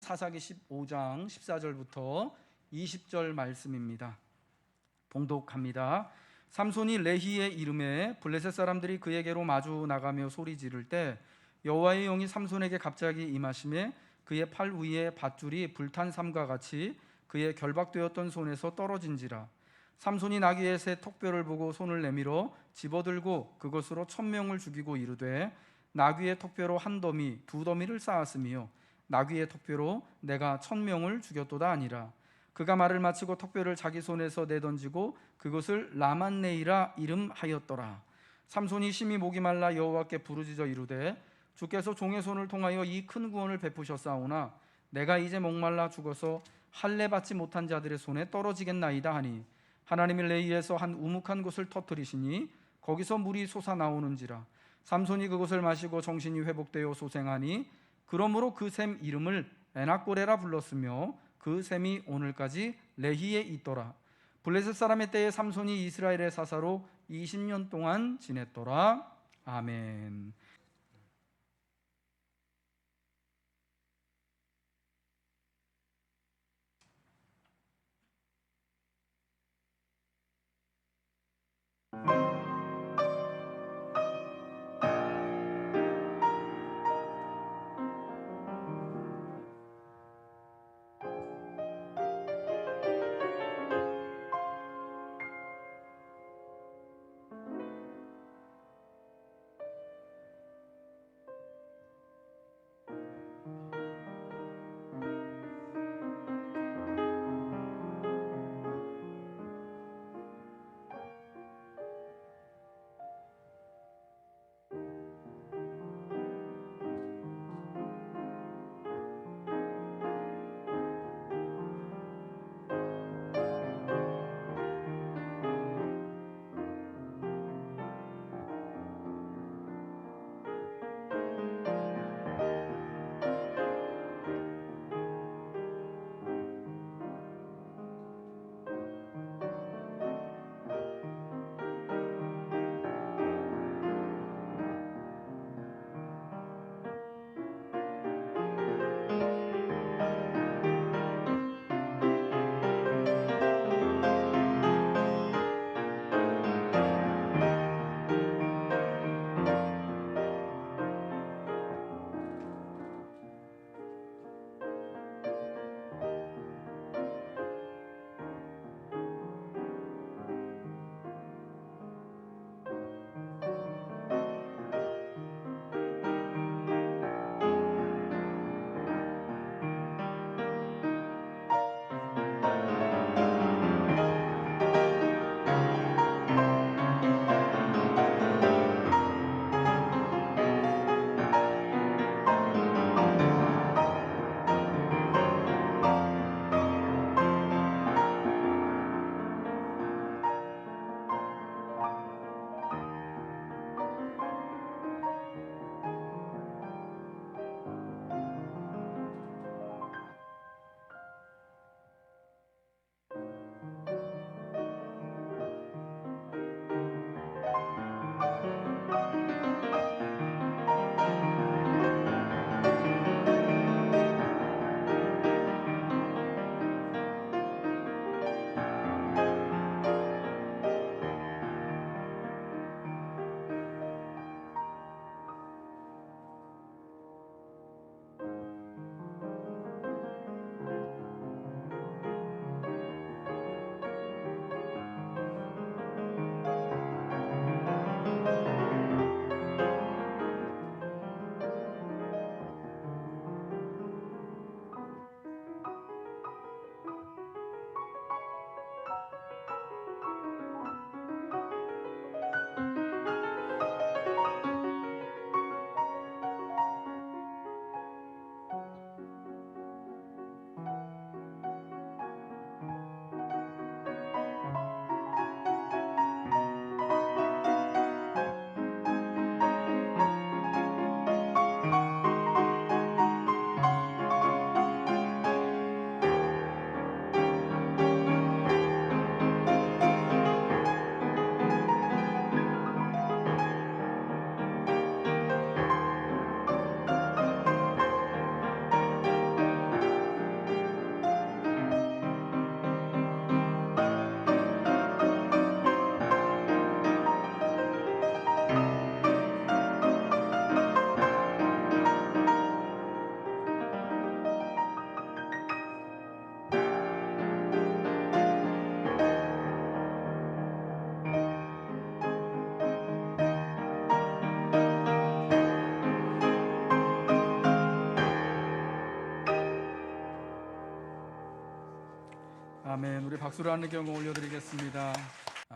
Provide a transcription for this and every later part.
사사기 15장 14절부터 20절 말씀입니다. 봉독합니다. 삼손이 레히의 이름에 블레셋 사람들이 그에게로 마주 나가며 소리 지를 때 여호와의 영이 삼손에게 갑자기 임하시매 그의 팔 위에 밧줄이 불탄 삼과 같이 그의 결박되었던 손에서 떨어진지라. 삼손이 나귀의 새 턱뼈를 보고 손을 내밀어 집어들고 그것으로 1000명을 죽이고 이르되 나귀의 턱뼈로 한 더미 두 더미를 쌓았으며 나귀의 턱뼈로 내가 1000명을 죽였도다 아니라. 그가 말을 마치고 턱뼈를 자기 손에서 내던지고 그것을 라만네이라 이름하였더라. 삼손이 심히 목이 말라 여호와께 부르짖어 이르되 주께서 종의 손을 통하여 이 큰 구원을 베푸셨사오나 내가 이제 목말라 죽어서 할례 받지 못한 자들의 손에 떨어지겠나이다 하니 하나님이 레히에서 한 우묵한 곳을 터뜨리시니 거기서 물이 솟아나오는지라. 삼손이 그곳을 마시고 정신이 회복되어 소생하니 그러므로 그 샘 이름을 에낙고레라 불렀으며 그 샘이 오늘까지 레히에 있더라. 블레셋 사람의 때에 삼손이 이스라엘의 사사로 20년 동안 지냈더라. 아멘. 박수를 하는 경우 올려드리겠습니다.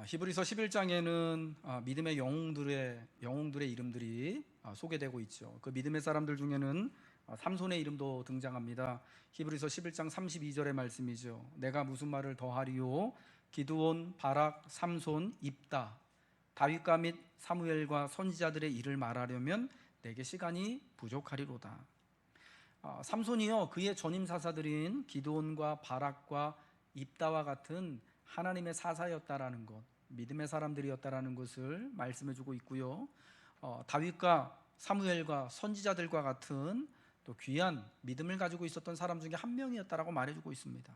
히브리서 11장에는 믿음의 영웅들의 이름들이 소개되고 있죠. 그 믿음의 사람들 중에는 삼손의 이름도 등장합니다. 히브리서 11장 32절의 말씀이죠. 내가 무슨 말을 더하리요? 기드온, 바락, 삼손, 입다, 다윗과 및 사무엘과 선지자들의 일을 말하려면 내게 시간이 부족하리로다. 삼손이요, 그의 전임 사사들인 기드온과 바락과 입다와 같은 하나님의 사사였다라는 것, 믿음의 사람들이었다라는 것을 말씀해주고 있고요. 다윗과 사무엘과 선지자들과 같은 또 귀한 믿음을 가지고 있었던 사람 중에 한 명이었다라고 말해주고 있습니다.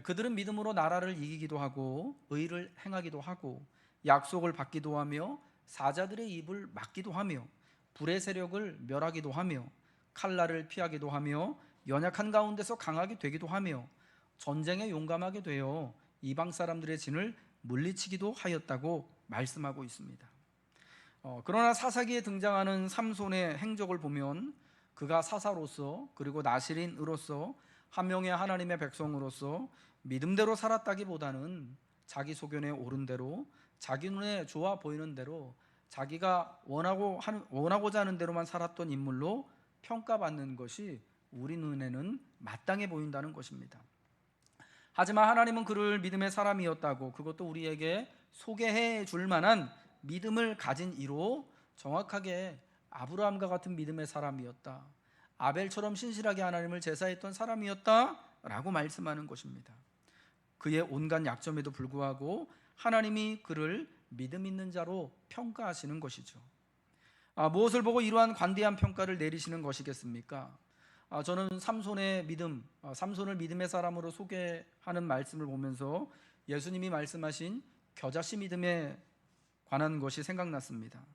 그들은 믿음으로 나라를 이기기도 하고 의를 행하기도 하고 약속을 받기도 하며 사자들의 입을 막기도 하며 불의 세력을 멸하기도 하며 칼날을 피하기도 하며 연약한 가운데서 강하게 되기도 하며 전쟁에 용감하게 되어 이방 사람들의 진을 물리치기도 하였다고 말씀하고 있습니다. 그러나 사사기에 등장하는 삼손의 행적을 보면 그가 사사로서 그리고 나실인으로서 한 명의 하나님의 백성으로서 믿음대로 살았다기보다는 자기 소견에 옳은 대로 자기 눈에 좋아 보이는 대로 자기가 원하고자 하는 대로만 살았던 인물로 평가받는 것이 우리 눈에는 마땅해 보인다는 것입니다. 하지만 하나님은 그를 믿음의 사람이었다고, 그것도 우리에게 소개해 줄 만한 믿음을 가진 이로 정확하게 아브라함과 같은 믿음의 사람이었다, 아벨처럼 신실하게 하나님을 제사했던 사람이었다라고 말씀하는 것입니다. 그의 온갖 약점에도 불구하고 하나님이 그를 믿음 있는 자로 평가하시는 것이죠. 무엇을 보고 이러한 관대한 평가를 내리시는 것이겠습니까? 저는 삼손의 믿음, 삼손을 믿음의 사람으로 소개하는 말씀을 보면서 예수님이 말씀하신 겨자씨 믿음에 관한 것이 생각났습니다.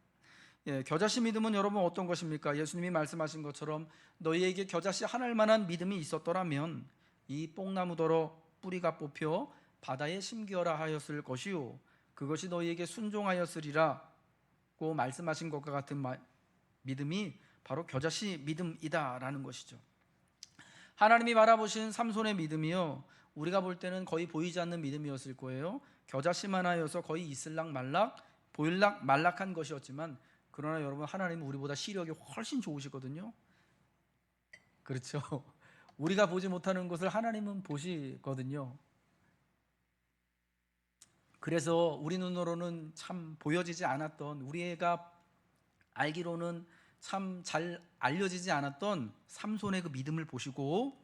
겨자씨 믿음은 여러분 어떤 것입니까? 예수님이 말씀하신 것처럼 너희에게 겨자씨 한 알만한 믿음이 있었더라면 이 뽕나무더러 뿌리가 뽑혀 바다에 심기어라 하였을 것이요 그것이 너희에게 순종하였으리라고 말씀하신 것과 같은 믿음이 바로 겨자씨 믿음이다라는 것이죠. 하나님이 바라보신 삼손의 믿음이요, 우리가 볼 때는 거의 보이지 않는 믿음이었을 거예요. 겨자씨만 하여서 거의 있을락 말락, 보일락 말락한 것이었지만, 그러나 여러분, 하나님은 우리보다 시력이 훨씬 좋으시거든요. 그렇죠? 우리가 보지 못하는 것을 하나님은 보시거든요. 그래서 우리 눈으로는 참 보여지지 않았던, 우리가 알기로는 참 잘 알려지지 않았던 삼손의 그 믿음을 보시고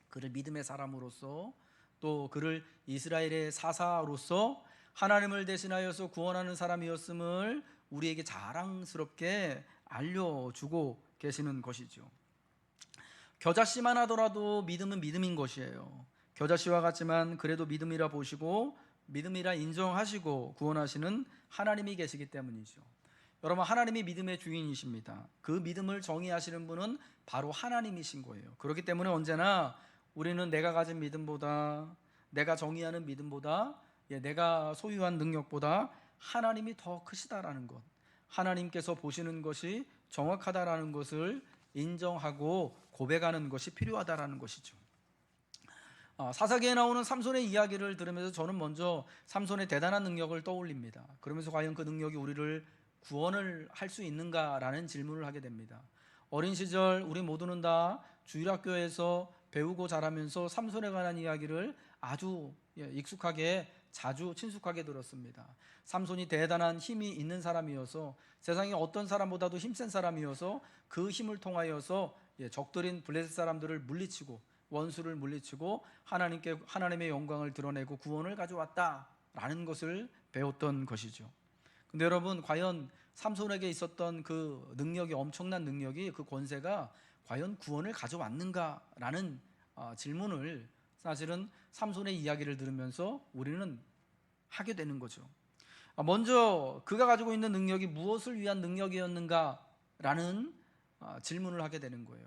그를 믿음의 사람으로서, 또 그를 이스라엘의 사사로서 하나님을 대신하여서 구원하는 사람이었음을 우리에게 자랑스럽게 알려주고 계시는 것이죠. 겨자씨만 하더라도 믿음은 믿음인 것이에요. 겨자씨와 같지만 그래도 믿음이라 보시고 믿음이라 인정하시고 구원하시는 하나님이 계시기 때문이죠. 여러분, 하나님이 믿음의 주인이십니다. 그 믿음을 정의하시는 분은 바로 하나님이신 거예요. 그렇기 때문에 언제나 우리는 내가 가진 믿음보다, 내가 정의하는 믿음보다, 내가 소유한 능력보다 하나님이 더 크시다라는 것, 하나님께서 보시는 것이 정확하다라는 것을 인정하고 고백하는 것이 필요하다라는 것이죠. 사사기에 나오는 삼손의 이야기를 들으면서 저는 먼저 삼손의 대단한 능력을 떠올립니다. 그러면서 과연 그 능력이 우리를 구원을 할 수 있는가라는 질문을 하게 됩니다. 어린 시절 우리 모두는 다 주일학교에서 배우고 자라면서 삼손에 관한 이야기를 아주 익숙하게, 자주 친숙하게 들었습니다. 삼손이 대단한 힘이 있는 사람이어서, 세상에 어떤 사람보다도 힘센 사람이어서 그 힘을 통하여서 적들인 블레셋 사람들을 물리치고 원수를 물리치고 하나님의 영광을 드러내고 구원을 가져왔다라는 것을 배웠던 것이죠. 근데 여러분, 과연 삼손에게 있었던 그 능력이, 엄청난 능력이, 그 권세가 과연 구원을 가져왔는가라는 질문을 사실은 삼손의 이야기를 들으면서 우리는 하게 되는 거죠. 먼저 그가 가지고 있는 능력이 무엇을 위한 능력이었는가라는 질문을 하게 되는 거예요.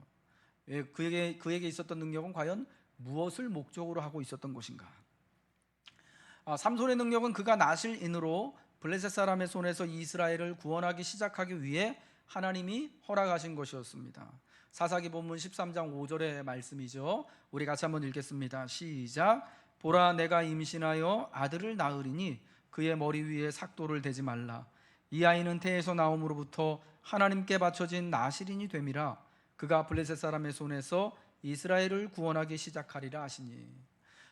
그에게 있었던 능력은 과연 무엇을 목적으로 하고 있었던 것인가? 삼손의 능력은 그가 나실인으로 블레셋 사람의 손에서 이스라엘을 구원하기 시작하기 위해 하나님이 허락하신 것이었습니다. 사사기 본문 13장 5절의 말씀이죠. 우리 같이 한번 읽겠습니다. 시작. 보라, 내가 임신하여 아들을 낳으리니 그의 머리 위에 삭도를 대지 말라. 이 아이는 태에서 나옴으로부터 하나님께 바쳐진 나실인이 됨이라. 그가 블레셋 사람의 손에서 이스라엘을 구원하기 시작하리라 하시니.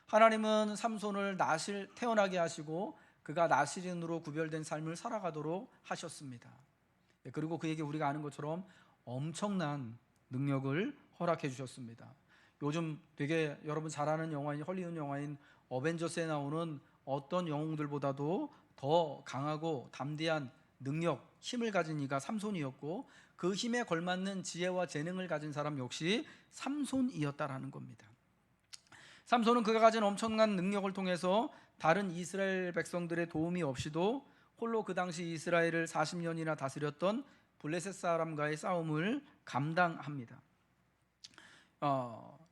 하나님은 삼손을 태어나게 하시고 그가 나실인으로 구별된 삶을 살아가도록 하셨습니다. 그리고 그에게 우리가 아는 것처럼 엄청난 능력을 허락해 주셨습니다. 요즘 되게 여러분 잘 아는 영화인 헐리우드 영화인 어벤져스에 나오는 어떤 영웅들보다도 더 강하고 담대한 능력, 힘을 가진 이가 삼손이었고, 그 힘에 걸맞는 지혜와 재능을 가진 사람 역시 삼손이었다라는 겁니다. 삼손은 그가 가진 엄청난 능력을 통해서 다른 이스라엘 백성들의 도움이 없이도 홀로 그 당시 이스라엘을 40년이나 다스렸던 블레셋 사람과의 싸움을 감당합니다.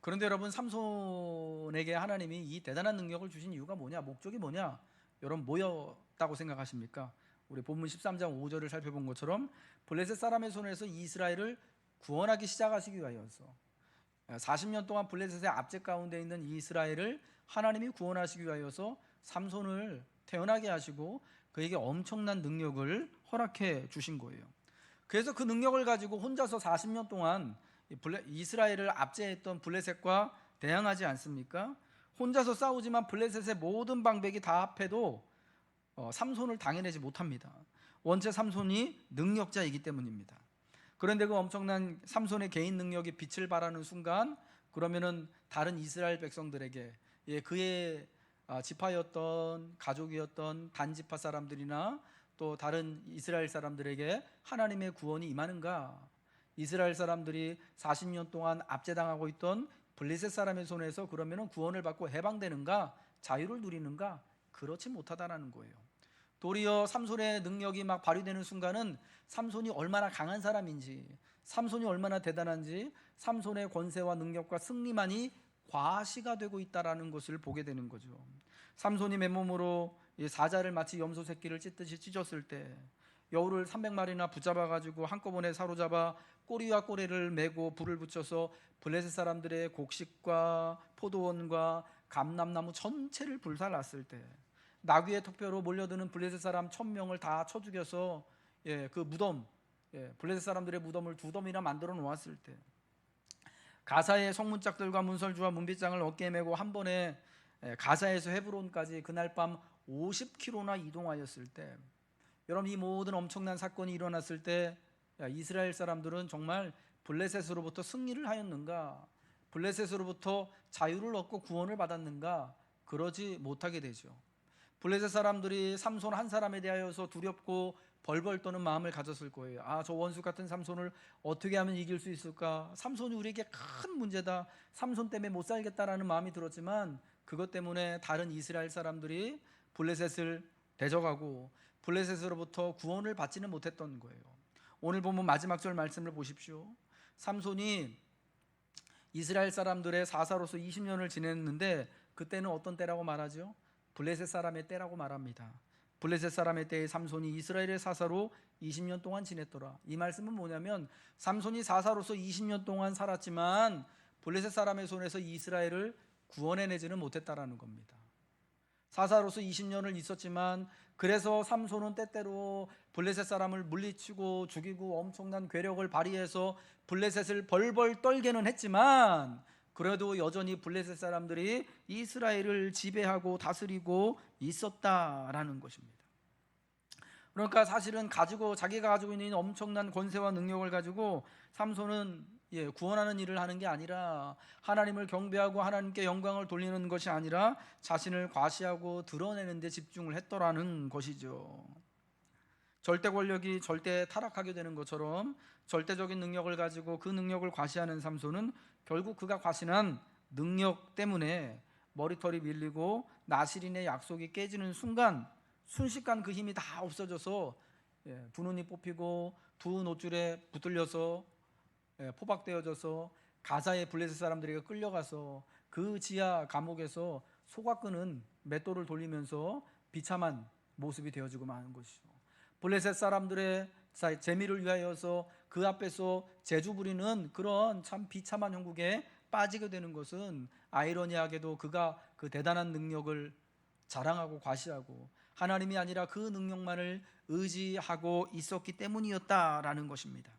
그런데 여러분, 삼손에게 하나님이 이 대단한 능력을 주신 이유가 뭐냐, 목적이 뭐냐, 여러분 뭐였다고 생각하십니까? 우리 본문 13장 5절을 살펴본 것처럼 블레셋 사람의 손에서 이스라엘을 구원하기 시작하시기 위하여서, 40년 동안 블레셋의 압제 가운데 있는 이스라엘을 하나님이 구원하시기 위하여서 삼손을 태어나게 하시고 그에게 엄청난 능력을 허락해 주신 거예요. 그래서 그 능력을 가지고 혼자서 40년 동안 이스라엘을 압제했던 블레셋과 대항하지 않습니까? 혼자서 싸우지만 블레셋의 모든 방백이 다 합해도 삼손을 당해내지 못합니다. 원체 삼손이 능력자이기 때문입니다. 그런데 그 엄청난 삼손의 개인 능력이 빛을 발하는 순간, 그러면은 다른 이스라엘 백성들에게, 그의 지파였던, 가족이었던 단지파 사람들이나 또 다른 이스라엘 사람들에게 하나님의 구원이 임하는가? 이스라엘 사람들이 40년 동안 압제당하고 있던 블레셋 사람의 손에서 그러면은 구원을 받고 해방되는가? 자유를 누리는가? 그렇지 못하다라는 거예요. 도리어 삼손의 능력이 막 발휘되는 순간은 삼손이 얼마나 강한 사람인지, 삼손이 얼마나 대단한지, 삼손의 권세와 능력과 승리만이 과시가 되고 있다라는 것을 보게 되는 거죠. 삼손이 맨몸으로 사자를 마치 염소 새끼를 찢듯이 찢었을 때, 여우를 300마리나 붙잡아 가지고 한꺼번에 사로잡아 꼬리와 꼬리를 메고 불을 붙여서 블레셋 사람들의 곡식과 포도원과 감람나무 전체를 불살랐을 때, 나귀의 턱뼈로 몰려드는 블레셋 사람 1000명을 다 쳐 죽여서 그 무덤, 블레셋 사람들의 무덤을 2덤이나 만들어 놓았을 때, 가사의 성문짝들과 문설주와 문빗장을 어깨에 메고 한 번에 가사에서 헤브론까지 그날 밤 50km나 이동하였을 때, 여러분, 이 모든 엄청난 사건이 일어났을 때 이스라엘 사람들은 정말 블레셋으로부터 승리를 하였는가, 블레셋으로부터 자유를 얻고 구원을 받았는가? 그러지 못하게 되죠. 블레셋 사람들이 삼손 한 사람에 대하여서 두렵고 벌벌 떠는 마음을 가졌을 거예요. 저 원수 같은 삼손을 어떻게 하면 이길 수 있을까? 삼손이 우리에게 큰 문제다. 삼손 때문에 못 살겠다라는 마음이 들었지만, 그것 때문에 다른 이스라엘 사람들이 블레셋을 대적하고 블레셋으로부터 구원을 받지는 못했던 거예요. 오늘 보면 마지막 절 말씀을 보십시오. 삼손이 이스라엘 사람들의 사사로서 20년을 지냈는데, 그때는 어떤 때라고 말하죠? 블레셋 사람의 때라고 말합니다. 블레셋 사람의 때에 삼손이 이스라엘의 사사로 20년 동안 지냈더라. 이 말씀은 뭐냐면, 삼손이 사사로서 20년 동안 살았지만 블레셋 사람의 손에서 이스라엘을 구원해내지는 못했다라는 겁니다. 사사로서 20년을 있었지만, 그래서 삼손은 때때로 블레셋 사람을 물리치고 죽이고 엄청난 괴력을 발휘해서 블레셋을 벌벌 떨게는 했지만, 그래도 여전히 블레셋 사람들이 이스라엘을 지배하고 다스리고 있었다라는 것입니다. 그러니까 사실은 자기가 가지고 있는 엄청난 권세와 능력을 가지고 삼손은 구원하는 일을 하는 게 아니라, 하나님을 경배하고 하나님께 영광을 돌리는 것이 아니라 자신을 과시하고 드러내는 데 집중을 했더라는 것이죠. 절대 권력이 절대 타락하게 되는 것처럼 절대적인 능력을 가지고 그 능력을 과시하는 삼손은 결국 그가 과신한 능력 때문에 머리털이 밀리고 나실인의 약속이 깨지는 순간 순식간 그 힘이 다 없어져서 두 눈이 뽑히고 두 노줄에 붙들려서 포박되어져서 가사의 블레셋 사람들에게 끌려가서 그 지하 감옥에서 소가 끄는 맷돌을 돌리면서 비참한 모습이 되어지고 마는 것이죠. 블레셋 사람들의 재미를 위하여서 그 앞에서 재주 부리는 그런 참 비참한 형국에 빠지게 되는 것은 아이러니하게도 그가 그 대단한 능력을 자랑하고 과시하고 하나님이 아니라 그 능력만을 의지하고 있었기 때문이었다라는 것입니다.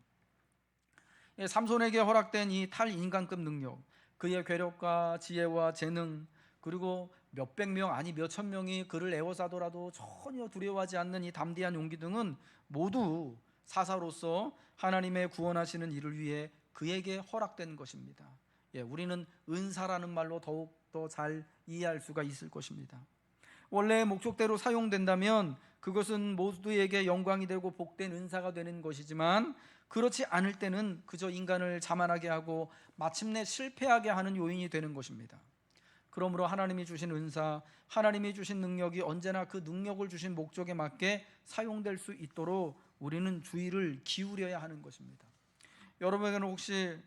삼손에게 허락된 이 탈인간급 능력, 그의 괴력과 지혜와 재능, 그리고 몇백 명 아니 몇천 명이 그를 에워싸더라도 전혀 두려워하지 않는 이 담대한 용기 등은 모두 사사로서 하나님의 구원하시는 일을 위해 그에게 허락된 것입니다. 우리는 은사라는 말로 더욱 더 잘 이해할 수가 있을 것입니다. 원래의 목적대로 사용된다면 그것은 모두에게 영광이 되고 복된 은사가 되는 것이지만, 그렇지 않을 때는 그저 인간을 자만하게 하고 마침내 실패하게 하는 요인이 되는 것입니다. 그러므로 하나님이 주신 은사, 하나님이 주신 능력이 언제나 그 능력을 주신 목적에 맞게 사용될 수 있도록 우리는 주의를 기울여야 하는 것입니다. 여러분에게는 혹시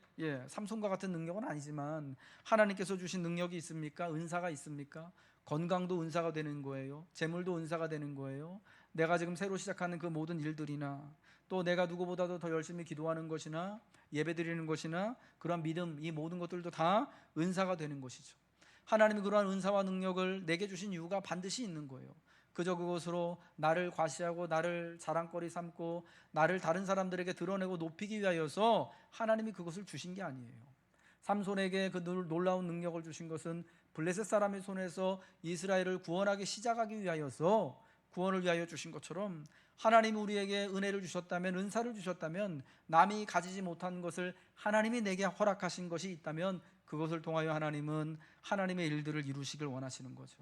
삼손과 같은 능력은 아니지만 하나님께서 주신 능력이 있습니까? 은사가 있습니까? 건강도 은사가 되는 거예요. 재물도 은사가 되는 거예요. 내가 지금 새로 시작하는 그 모든 일들이나 또 내가 누구보다도 더 열심히 기도하는 것이나 예배드리는 것이나 그런 믿음, 이 모든 것들도 다 은사가 되는 것이죠. 하나님이 그러한 은사와 능력을 내게 주신 이유가 반드시 있는 거예요. 그저 그것으로 나를 과시하고 나를 자랑거리 삼고 나를 다른 사람들에게 드러내고 높이기 위하여서 하나님이 그것을 주신 게 아니에요. 삼손에게 그 놀라운 능력을 주신 것은 블레셋 사람의 손에서 이스라엘을 구원하기 시작하기 위하여서, 구원을 위하여 주신 것처럼 하나님이 우리에게 은혜를 주셨다면, 은사를 주셨다면, 남이 가지지 못한 것을 하나님이 내게 허락하신 것이 있다면 그것을 통하여 하나님은 하나님의 일들을 이루시길 원하시는 거죠.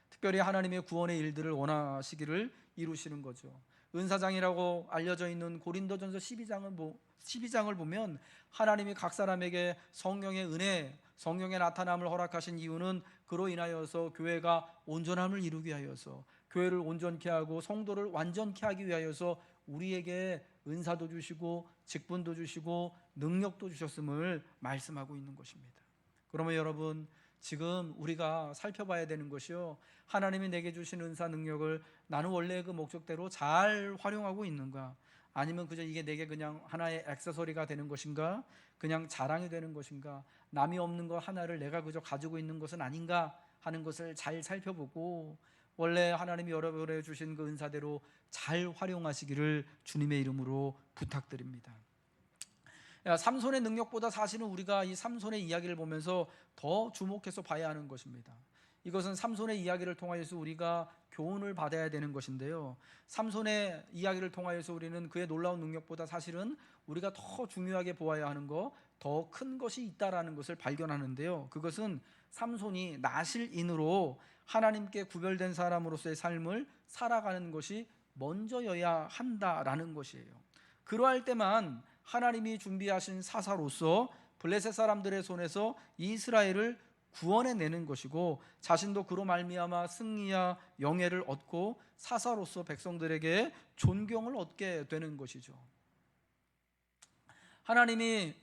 특별히 하나님의 구원의 일들을 원하시기를 이루시는 거죠. 은사장이라고 알려져 있는 고린도전서 12장을 보면 하나님이 각 사람에게 성령의 은혜, 성령의 나타남을 허락하신 이유는 그로 인하여서 교회가 온전함을 이루기 위하여서, 교회를 온전케 하고 성도를 완전케 하기 위하여서 우리에게 은사도 주시고 직분도 주시고 능력도 주셨음을 말씀하고 있는 것입니다. 그러면 여러분, 지금 우리가 살펴봐야 되는 것이요, 하나님이 내게 주신 은사 능력을 나는 원래 그 목적대로 잘 활용하고 있는가, 아니면 그저 이게 내게 그냥 하나의 액세서리가 되는 것인가, 그냥 자랑이 되는 것인가, 남이 없는 것 하나를 내가 그저 가지고 있는 것은 아닌가 하는 것을 잘 살펴보고 원래 하나님이 여러분에게 주신 그 은사대로 잘 활용하시기를 주님의 이름으로 부탁드립니다. 삼손의 능력보다 사실은 우리가 이 삼손의 이야기를 보면서 더 주목해서 봐야 하는 것입니다. 이것은 삼손의 이야기를 통하여서 우리가 교훈을 받아야 되는 것인데요, 삼손의 이야기를 통하여서 우리는 그의 놀라운 능력보다 사실은 우리가 더 중요하게 보아야 하는 것, 더 큰 것이 있다라는 것을 발견하는데요, 그것은 삼손이 나실인으로 하나님께 구별된 사람으로서의 삶을 살아가는 것이 먼저여야 한다라는 것이에요. 그러할 때만 하나님이 준비하신 사사로서 블레셋 사람들의 손에서 이스라엘을 구원해내는 것이고, 자신도 그로 말미암아 승리와 영예를 얻고 사사로서 백성들에게 존경을 얻게 되는 것이죠. 하나님이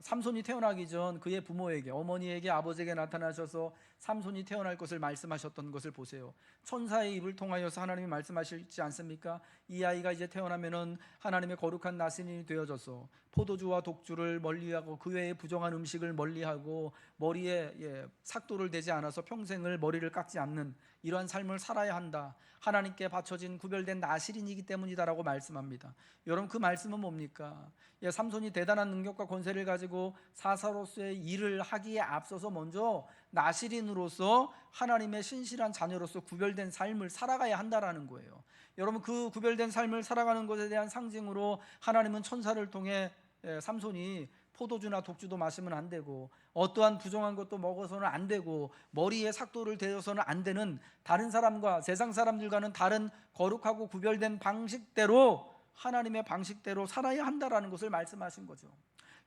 삼손이 태어나기 전 그의 부모에게, 어머니에게, 아버지에게 나타나셔서 삼손이 태어날 것을 말씀하셨던 것을 보세요. 천사의 입을 통하여서 하나님이 말씀하시지 않습니까? 이 아이가 이제 태어나면은 하나님의 거룩한 나신이 되어져서 포도주와 독주를 멀리하고 그 외의 부정한 음식을 멀리하고 머리에 삭도를 대지 않아서 평생을 머리를 깎지 않는 이러한 삶을 살아야 한다, 하나님께 바쳐진 구별된 나실인이기 때문이다라고 말씀합니다. 여러분, 그 말씀은 뭡니까? 삼손이 대단한 능력과 권세를 가지고 사사로서의 일을 하기에 앞서서 먼저 나실인으로서 하나님의 신실한 자녀로서 구별된 삶을 살아가야 한다라는 거예요. 여러분, 그 구별된 삶을 살아가는 것에 대한 상징으로 하나님은 천사를 통해 삼손이 포도주나 독주도 마시면 안 되고 어떠한 부정한 것도 먹어서는 안 되고 머리에 삭도를 대어서는 안 되는, 다른 사람과 세상 사람들과는 다른 거룩하고 구별된 방식대로, 하나님의 방식대로 살아야 한다라는 것을 말씀하신 거죠.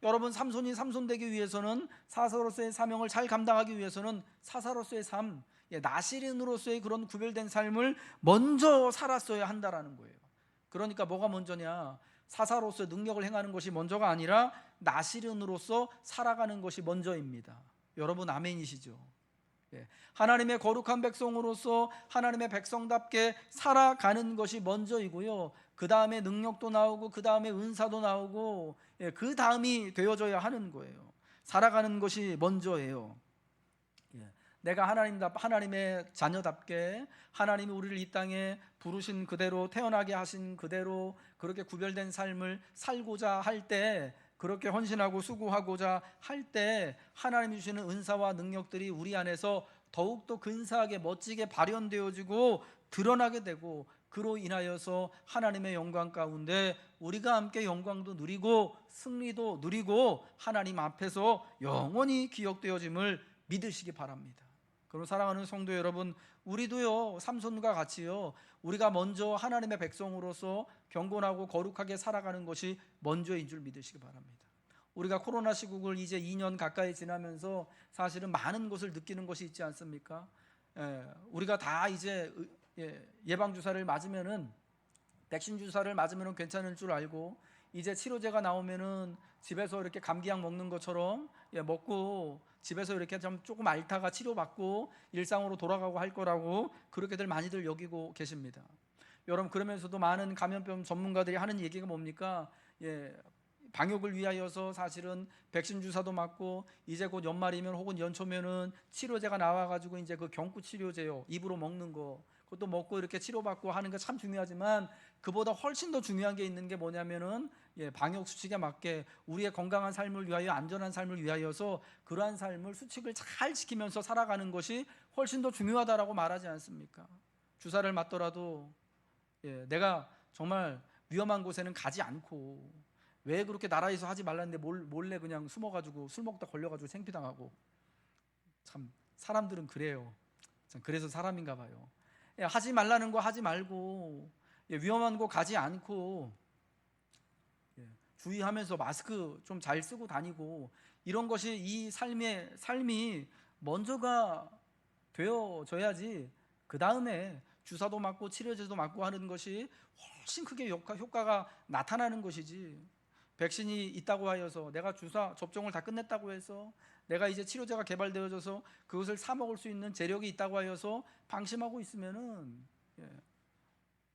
여러분, 삼손이 삼손되기 위해서는, 사사로서의 사명을 잘 감당하기 위해서는 사사로서의 삶, 나실인으로서의 그런 구별된 삶을 먼저 살았어야 한다라는 거예요. 그러니까 뭐가 먼저냐? 사사로서 능력을 행하는 것이 먼저가 아니라 나실인으로서 살아가는 것이 먼저입니다. 여러분, 아멘이시죠? 하나님의 거룩한 백성으로서 하나님의 백성답게 살아가는 것이 먼저이고요, 그 다음에 능력도 나오고 그 다음에 은사도 나오고 그 다음이 되어져야 하는 거예요. 살아가는 것이 먼저예요. 내가 하나님의 자녀답게 하나님이 우리를 이 땅에 부르신 그대로, 태어나게 하신 그대로 그렇게 구별된 삶을 살고자 할 때, 그렇게 헌신하고 수고하고자 할 때 하나님이 주시는 은사와 능력들이 우리 안에서 더욱더 근사하게 멋지게 발현되어지고 드러나게 되고, 그로 인하여서 하나님의 영광 가운데 우리가 함께 영광도 누리고 승리도 누리고 하나님 앞에서 영원히 기억되어짐을 믿으시기 바랍니다. 그럼 사랑하는 성도 여러분, 우리도요 삼손과 같이요 우리가 먼저 하나님의 백성으로서 경건하고 거룩하게 살아가는 것이 먼저인 줄 믿으시기 바랍니다. 우리가 코로나 시국을 이제 2년 가까이 지나면서 사실은 많은 것을 느끼는 것이 있지 않습니까? 우리가 다 이제 예방 주사를 맞으면은, 백신 주사를 맞으면은 괜찮을 줄 알고, 이제 치료제가 나오면은 집에서 이렇게 감기약 먹는 것처럼 먹고 집에서 이렇게 좀 조금 앓다가 치료받고 일상으로 돌아가고 할 거라고 그렇게들 많이들 여기고 계십니다. 여러분, 그러면서도 많은 감염병 전문가들이 하는 얘기가 뭡니까? 방역을 위하여서 사실은 백신 주사도 맞고, 이제 곧 연말이면 혹은 연초면은 치료제가 나와가지고 이제 그 경구 치료제요, 입으로 먹는 거, 그것도 먹고 이렇게 치료받고 하는 게 참 중요하지만, 그보다 훨씬 더 중요한 게 있는 게 뭐냐면은 방역 수칙에 맞게 우리의 건강한 삶을 위하여, 안전한 삶을 위하여서 그러한 삶을 수칙을 잘 지키면서 살아가는 것이 훨씬 더 중요하다라고 말하지 않습니까? 주사를 맞더라도 내가 정말 위험한 곳에는 가지 않고, 왜 그렇게 나라에서 하지 말랐는데 몰래 그냥 숨어가지고 술 먹다 걸려가지고 생피당하고, 참 사람들은 그래요. 참 그래서 사람인가 봐요. 하지 말라는 거 하지 말고, 위험한 곳 가지 않고, 주의하면서 마스크 좀 잘 쓰고 다니고, 이런 것이 이 삶이 먼저가 되어져야지 그 다음에 주사도 맞고 치료제도 맞고 하는 것이 훨씬 크게 효과가 나타나는 것이지, 백신이 있다고 하여서, 내가 주사 접종을 다 끝냈다고 해서, 내가 이제 치료제가 개발되어져서 그것을 사 먹을 수 있는 재력이 있다고 하여서 방심하고 있으면은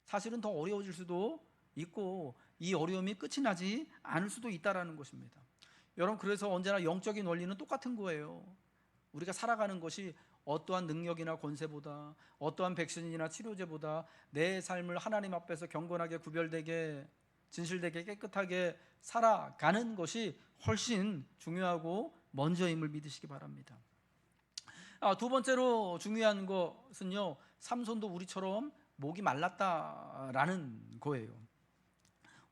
사실은 더 어려워질 수도 있고, 이 어려움이 끝이 나지 않을 수도 있다라는 것입니다. 여러분, 그래서 언제나 영적인 원리는 똑같은 거예요. 우리가 살아가는 것이 어떠한 능력이나 권세보다, 어떠한 백신이나 치료제보다 내 삶을 하나님 앞에서 경건하게, 구별되게, 진실되게, 깨끗하게 살아가는 것이 훨씬 중요하고 먼저임을 믿으시기 바랍니다. 두 번째로 중요한 것은요, 삼손도 우리처럼 목이 말랐다라는 거예요.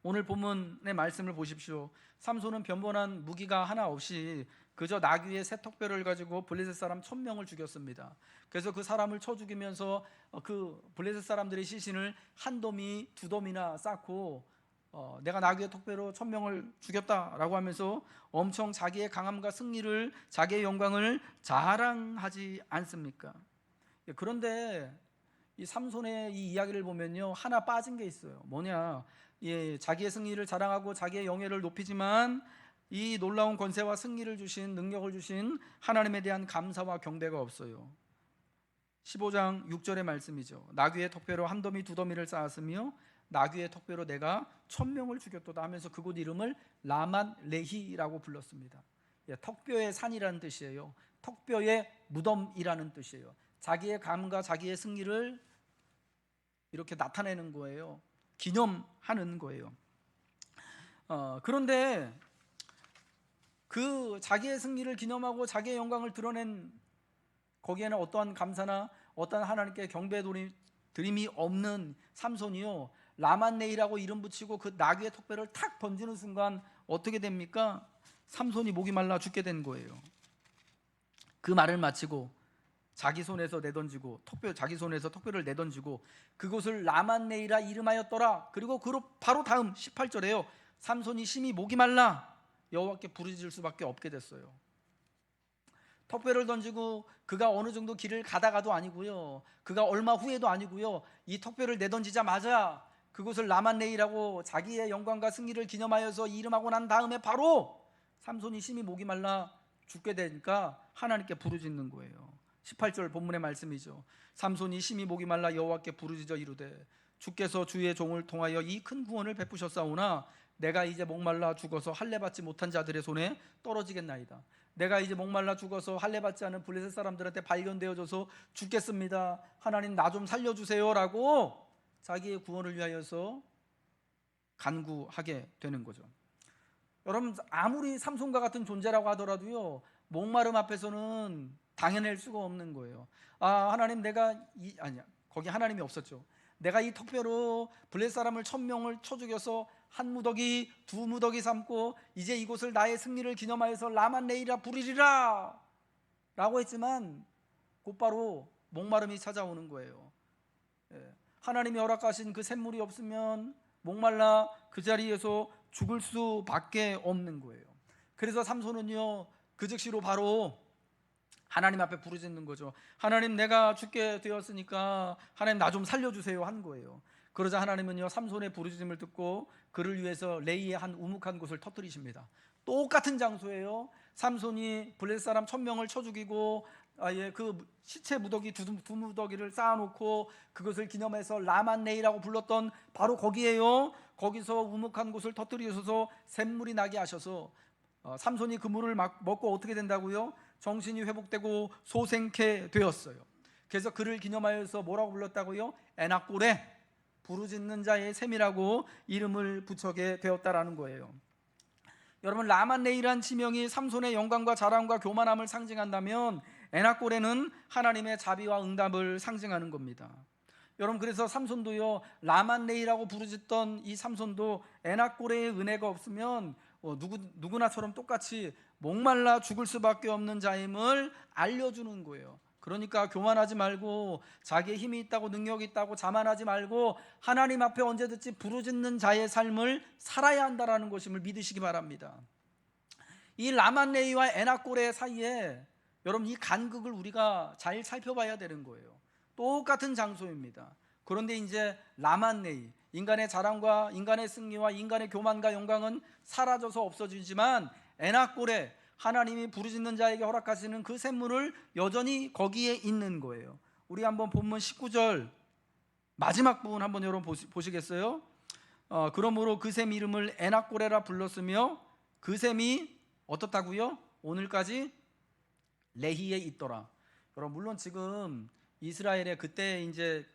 오늘 본문의 말씀을 보십시오. 삼손은 변변한 무기가 하나 없이 그저 나귀의 새 턱뼈를 가지고 블레셋 사람 1000명을 죽였습니다. 그래서 그 사람을 쳐 죽이면서 그 블레셋 사람들의 시신을 한 더미, 두 더미나 쌓고 내가 나귀의 턱뼈로 1000명을 죽였다라고 하면서 엄청 자기의 강함과 승리를, 자기의 영광을 자랑하지 않습니까? 그런데 이 삼손의 이 이야기를 보면요, 하나 빠진 게 있어요. 뭐냐? 자기의 승리를 자랑하고 자기의 영예를 높이지만 이 놀라운 권세와 승리를 주신, 능력을 주신 하나님에 대한 감사와 경배가 없어요. 15장 6절의 말씀이죠. 나귀의 턱뼈로 한 더미, 두 더미를 쌓았으며 나귀의 턱뼈로 내가 1000명을 죽였도다 하면서 그곳 이름을 라만 레히라고 불렀습니다. 턱뼈의 산이라는 뜻이에요. 턱뼈의 무덤이라는 뜻이에요. 자기의 감과 자기의 승리를 이렇게 나타내는 거예요. 기념하는 거예요. 그런데 그 자기의 승리를 기념하고 자기의 영광을 드러낸 거기에는 어떠한 감사나 어떠한 하나님께 경배 드림이 없는 삼손이요, 라만네이라고 이름 붙이고 그 나귀의 턱뼈를 탁 던지는 순간 어떻게 됩니까? 삼손이 목이 말라 죽게 된 거예요. 그 말을 마치고 자기 손에서 내던지고 자기 손에서 턱뼈를 내던지고 그곳을 라만네이라 이름하였더라. 그리고 바로 다음 18절에요. 삼손이 심히 목이 말라 여호와께 부르짖을 수밖에 없게 됐어요. 턱뼈를 던지고 그가 어느 정도 길을 가다가도 아니고요, 그가 얼마 후에도 아니고요, 이 턱뼈를 내던지자마자 그곳을 라만네이라고 자기의 영광과 승리를 기념하여서 이름하고 난 다음에 바로 삼손이 심히 목이 말라 죽게 되니까 하나님께 부르짖는 거예요. 18절 본문의 말씀이죠. 삼손이 심히 목이 말라 여호와께 부르짖어 이르되 주께서 주의 종을 통하여 이 큰 구원을 베푸셨사오나 내가 이제 목말라 죽어서 할례 받지 못한 자들의 손에 떨어지겠나이다. 내가 이제 목말라 죽어서 할례 받지 않은 블레셋 사람들한테 발견되어져서 죽겠습니다. 하나님 나 좀 살려주세요라고 자기의 구원을 위하여서 간구하게 되는 거죠. 여러분, 아무리 삼손과 같은 존재라고 하더라도요, 목마름 앞에서는 당해낼 수가 없는 거예요. 하나님 거기 하나님이 없었죠. 내가 이 턱뼈로 블레셋 사람을 1000명을 쳐 죽여서 한 무더기 두 무더기 삼고 이제 이곳을 나의 승리를 기념하여서 라만네이라 부르리라 라고 했지만 곧바로 목마름이 찾아오는 거예요. 하나님이 허락하신 그 샘물이 없으면 목말라 그 자리에서 죽을 수밖에 없는 거예요. 그래서 삼손은요, 그 즉시로 바로 하나님 앞에 부르짖는 거죠. 하나님, 내가 죽게 되었으니까 하나님 나 좀 살려주세요 한 거예요. 그러자 하나님은요, 삼손의 부르짖음을 듣고 그를 위해서 레이의 한 우묵한 곳을 터뜨리십니다. 똑같은 장소예요. 삼손이 블레셋 사람 1000명을 쳐 죽이고 그 시체 무더기 두 무더기를 쌓아놓고 그것을 기념해서 라만네이라고 불렀던 바로 거기에요. 거기서 우묵한 곳을 터뜨리셔서 샘물이 나게 하셔서 삼손이 그 물을 먹고 어떻게 된다고요? 정신이 회복되고 소생케 되었어요. 그래서 그를 기념하여서 뭐라고 불렀다고요? 에낙골에 부르짖는 자의 셈이라고 이름을 붙여게 되었다라는 거예요. 여러분, 라만네이란 지명이 삼손의 영광과 자랑과 교만함을 상징한다면 에낙골에는 하나님의 자비와 응답을 상징하는 겁니다. 여러분, 그래서 삼손도요, 라만네이라고 부르짖던 이 삼손도 에낙골의 은혜가 없으면 누구나처럼 똑같이 목말라 죽을 수밖에 없는 자임을 알려주는 거예요. 그러니까 교만하지 말고 자기의 힘이 있다고 능력이 있다고 자만하지 말고 하나님 앞에 언제든지 부르짖는 자의 삶을 살아야 한다는 것임을 믿으시기 바랍니다. 이 라만네이와 에낙골의 사이에 여러분, 이 간극을 우리가 잘 살펴봐야 되는 거예요. 똑같은 장소입니다. 그런데 이제 라만네이, 인간의 자랑과 인간의 승리와 인간의 교만과 영광은 사라져서 없어지지만 에낙골에 하나님이 부르짖는 자에게 허락하시는 그 샘물을 여전히 거기에 있는 거예요. 우리 한번 본문 19절 마지막 부분 한번 여러분 보시겠어요? 그러므로 그 샘 이름을 에낙골에라 불렀으며 그 샘이 어떻다고요? 오늘까지 레히에 있더라. 여러분, 물론 지금 이스라엘에 그때 이제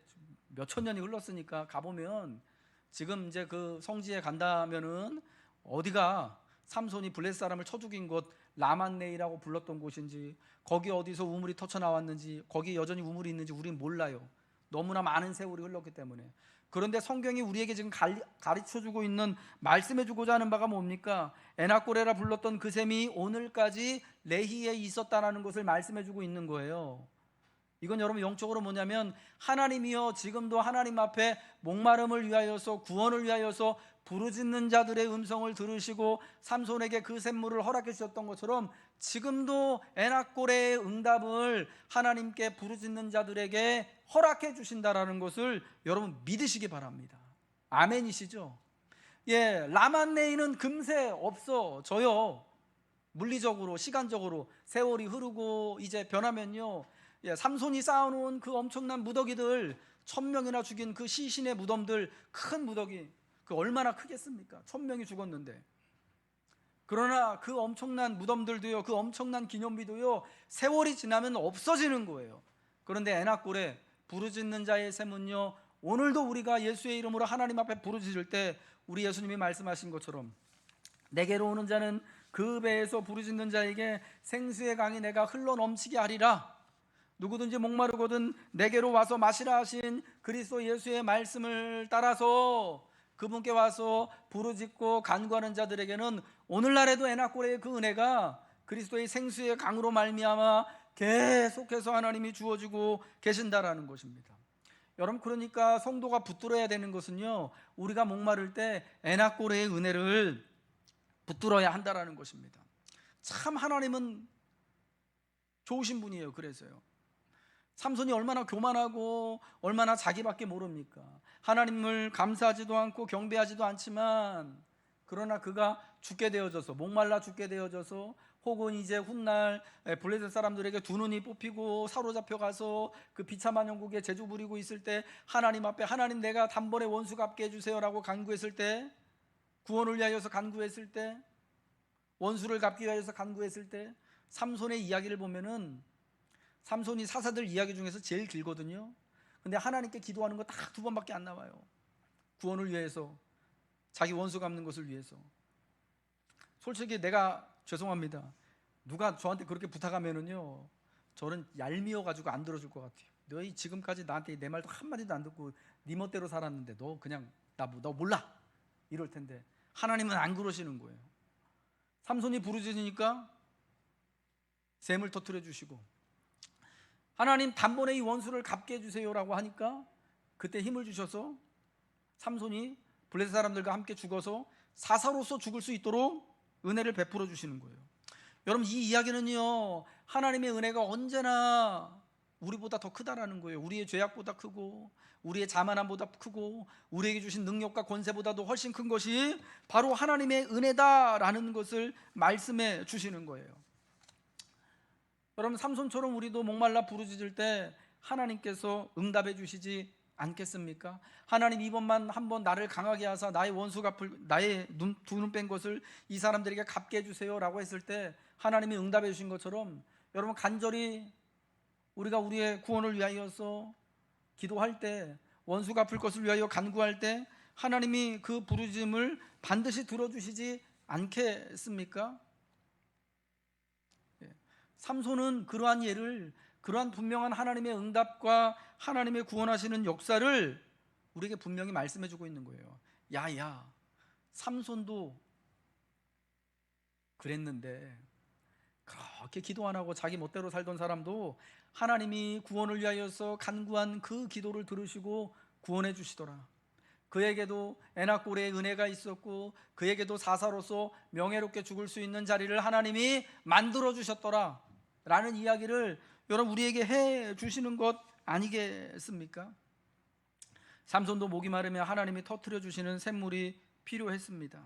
몇천 년이 흘렀으니까 가보면 지금 이제 그 성지에 간다면은 어디가 삼손이 블레셋 사람을 쳐 죽인 곳 라만네이라고 불렀던 곳인지, 거기 어디서 우물이 터쳐 나왔는지, 거기 여전히 우물이 있는지 우리는 몰라요. 너무나 많은 세월이 흘렀기 때문에. 그런데 성경이 우리에게 지금 가르쳐주고 있는, 말씀해주고자 하는 바가 뭡니까? 에낙골에라 불렀던 그 샘이 오늘까지 레히에 있었다는 것을 말씀해주고 있는 거예요. 이건 여러분 영적으로 뭐냐면, 하나님이여 지금도 하나님 앞에 목마름을 위하여서, 구원을 위하여서 부르짖는 자들의 음성을 들으시고 삼손에게 그 샘물을 허락해 주셨던 것처럼 지금도 에낙골의 응답을 하나님께 부르짖는 자들에게 허락해 주신다라는 것을 여러분 믿으시기 바랍니다. 아멘이시죠? 라만네이는 금세 없어져요. 물리적으로, 시간적으로 세월이 흐르고 이제 변하면요, 삼손이 쌓아놓은 그 엄청난 무더기들, 1000명이나 죽인 그 시신의 무덤들, 큰 무더기, 그 얼마나 크겠습니까? 1000명이 죽었는데. 그러나 그 엄청난 무덤들도요, 그 엄청난 기념비도요, 세월이 지나면 없어지는 거예요. 그런데 에낙골에 부르짖는 자의 셈은요, 오늘도 우리가 예수의 이름으로 하나님 앞에 부르짖을 때 우리 예수님이 말씀하신 것처럼 내게로 오는 자는 그 배에서 부르짖는 자에게 생수의 강이 내가 흘러 넘치게 하리라. 누구든지 목마르거든 내게로 와서 마시라 하신 그리스도 예수의 말씀을 따라서 그분께 와서 부르짖고 간구하는 자들에게는 오늘날에도 에낙골의 그 은혜가 그리스도의 생수의 강으로 말미암아 계속해서 하나님이 주어주고 계신다라는 것입니다. 여러분, 그러니까 성도가 붙들어야 되는 것은요, 우리가 목마를 때 에낙골의 은혜를 붙들어야 한다라는 것입니다. 참 하나님은 좋으신 분이에요. 그래서요, 삼손이 얼마나 교만하고 얼마나 자기밖에 모릅니까? 하나님을 감사하지도 않고 경배하지도 않지만, 그러나 그가 죽게 되어져서, 목말라 죽게 되어져서, 혹은 이제 훗날 블레셋 사람들에게 두 눈이 뽑히고 사로잡혀 가서 그 비참한 영국에 제주 부리고 있을 때 하나님 앞에, 하나님 내가 단번에 원수 갚게 해주세요라고 간구했을 때 구원을 위하여서 간구했을 때, 원수를 갚기 위하여서 간구했을 때 삼손의 이야기를 보면은 삼손이 사사들 이야기 중에서 제일 길거든요. 근데 하나님께 기도하는 거 딱 2번밖에 안 나와요. 구원을 위해서, 자기 원수 갚는 것을 위해서. 솔직히 내가 죄송합니다. 누가 저한테 그렇게 부탁하면은요, 저는 얄미워 가지고 안 들어줄 것 같아요. 너희 지금까지 나한테 내 말도 한마디도 안 듣고 네 멋대로 살았는데 너 그냥 너 몰라 이럴 텐데, 하나님은 안 그러시는 거예요. 삼손이 부르짖으니까 샘을 터뜨려 주시고, 하나님 단번에 이 원수를 갚게 해주세요라고 하니까 그때 힘을 주셔서 삼손이 블레셋 사람들과 함께 죽어서 사사로서 죽을 수 있도록 은혜를 베풀어 주시는 거예요. 여러분, 이 이야기는요, 하나님의 은혜가 언제나 우리보다 더 크다라는 거예요. 우리의 죄악보다 크고, 우리의 자만함보다 크고, 우리에게 주신 능력과 권세보다도 훨씬 큰 것이 바로 하나님의 은혜다라는 것을 말씀해 주시는 거예요. 여러분, 삼손처럼 우리도 목말라 부르짖을 때 하나님께서 응답해 주시지 않겠습니까? 하나님, 이번만 한번 나를 강하게 하사 나의 원수 갚을, 나의 두 눈 뺀 것을 이 사람들에게 갚게 해주세요 라고 했을 때 하나님이 응답해 주신 것처럼, 여러분, 간절히 우리가 우리의 구원을 위하여서 기도할 때, 원수 갚을 것을 위하여 간구할 때 하나님이 그 부르짖음을 반드시 들어주시지 않겠습니까? 삼손은 그러한 예를, 그러한 분명한 하나님의 응답과 하나님의 구원하시는 역사를 우리에게 분명히 말씀해 주고 있는 거예요. 야, 삼손도 그랬는데, 그렇게 기도 안 하고 자기 멋대로 살던 사람도 하나님이 구원을 위하여서 간구한 그 기도를 들으시고 구원해 주시더라. 그에게도 에나골의 은혜가 있었고, 그에게도 사사로서 명예롭게 죽을 수 있는 자리를 하나님이 만들어 주셨더라 라는 이야기를 여러분, 우리에게 해 주시는 것 아니겠습니까? 삼손도 목이 마르면 하나님이 터뜨려 주시는 샘물이 필요했습니다.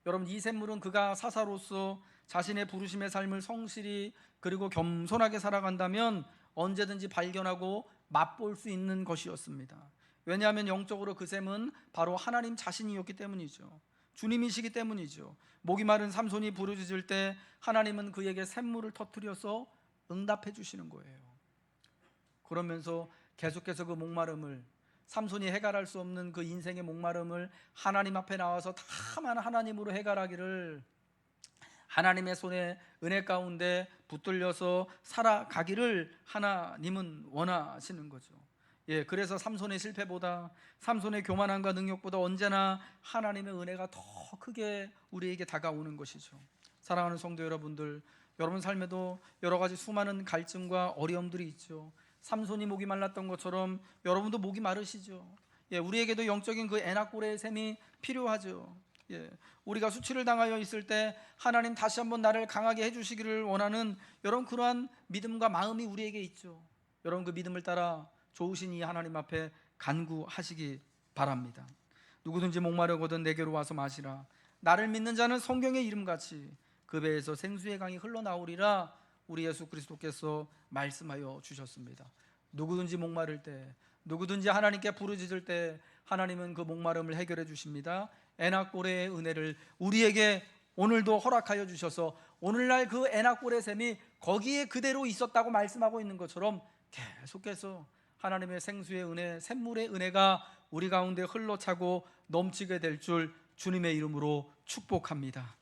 여러분, 이 샘물은 그가 사사로서 자신의 부르심의 삶을 성실히 그리고 겸손하게 살아간다면 언제든지 발견하고 맛볼 수 있는 것이었습니다. 왜냐하면 영적으로 그 샘은 바로 하나님 자신이었기 때문이죠. 주님이시기 때문이죠. 목이 마른 삼손이 부르짖을 때 하나님은 그에게 샘물을 터뜨려서 응답해 주시는 거예요. 그러면서 계속해서 그 목마름을, 삼손이 해결할 수 없는 그 인생의 목마름을 하나님 앞에 나와서 다만 하나님으로 해결하기를, 하나님의 손에 은혜 가운데 붙들려서 살아가기를 하나님은 원하시는 거죠. 그래서 삼손의 실패보다, 삼손의 교만함과 능력보다 언제나 하나님의 은혜가 더 크게 우리에게 다가오는 것이죠. 사랑하는 성도 여러분들, 여러분 삶에도 여러 가지 수많은 갈증과 어려움들이 있죠. 삼손이 목이 말랐던 것처럼 여러분도 목이 마르시죠. 우리에게도 영적인 그 에나골의 샘이 필요하죠. 우리가 수치를 당하여 있을 때 하나님 다시 한번 나를 강하게 해주시기를 원하는 여러분, 그러한 믿음과 마음이 우리에게 있죠. 여러분, 그 믿음을 따라 좋으신 이 하나님 앞에 간구하시기 바랍니다. 누구든지 목마르거든 내게로 와서 마시라. 나를 믿는 자는 성경의 이름같이 그 배에서 생수의 강이 흘러나오리라. 우리 예수 그리스도께서 말씀하여 주셨습니다. 누구든지 목마를 때, 누구든지 하나님께 부르짖을 때 하나님은 그 목마름을 해결해 주십니다. 에나골의 은혜를 우리에게 오늘도 허락하여 주셔서 오늘날 그 에나골의 샘이 거기에 그대로 있었다고 말씀하고 있는 것처럼 계속해서 하나님의 생수의 은혜, 샘물의 은혜가 우리 가운데 흘러차고 넘치게 될 줄 주님의 이름으로 축복합니다.